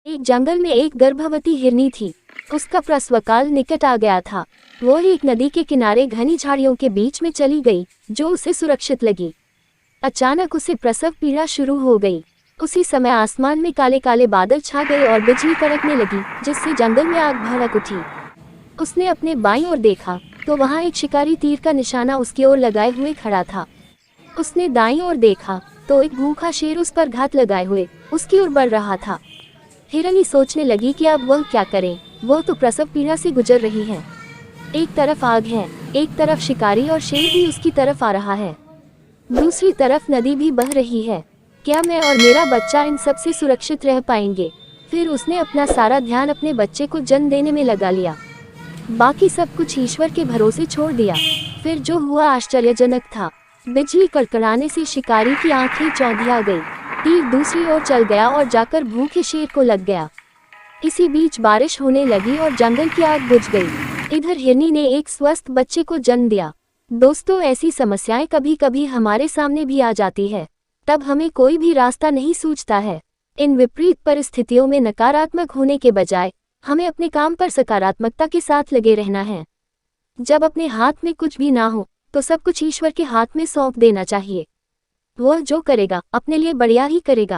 एक जंगल में एक गर्भवती हिरनी थी। उसका प्रसवकाल निकट आ गया था। वो एक नदी के किनारे घनी झाड़ियों के बीच में चली गई, जो उसे सुरक्षित लगी। अचानक उसे प्रसव पीड़ा शुरू हो गई। उसी समय आसमान में काले काले बादल छा गए और बिजली कड़कने लगी, जिससे जंगल में आग भड़क उठी। उसने अपने बाईं ओर देखा तो वहां एक शिकारी तीर का निशाना उसकी ओर लगाए हुए खड़ा था। उसने दाईं ओर देखा तो एक भूखा शेर उस पर घात लगाए हुए उसकी ओर बढ़ रहा था। हिरनी सोचने लगी कि अब वह क्या करे। वह तो प्रसव पीड़ा से गुजर रही है। एक तरफ आग है, एक तरफ शिकारी और शेर भी उसकी तरफ आ रहा है। दूसरी तरफ नदी भी बह रही है। क्या मैं और मेरा बच्चा इन सब से सुरक्षित रह पाएंगे? फिर उसने अपना सारा ध्यान अपने बच्चे को जन्म देने में लगा लिया। बाकी सब कुछ ईश्वर के भरोसे छोड़ दिया। फिर जो हुआ आश्चर्यजनक था। बिजली कड़कड़ाने से शिकारी की आंखें चौंधिया गई। तीर दूसरी ओर चल गया और जाकर भूखे शेर को लग गया। इसी बीच बारिश होने लगी और जंगल की आग बुझ गई। इधर हिरनी ने एक स्वस्थ बच्चे को जन्म दिया। दोस्तों, ऐसी समस्याएं कभी कभी हमारे सामने भी आ जाती है। तब हमें कोई भी रास्ता नहीं सूझता है। इन विपरीत परिस्थितियों में नकारात्मक होने के बजाय हमें अपने काम पर सकारात्मकता के साथ लगे रहना है। जब अपने हाथ में कुछ भी ना हो तो सब कुछ ईश्वर के हाथ में सौंप देना चाहिए। वह जो करेगा अपने लिए बढ़िया ही करेगा।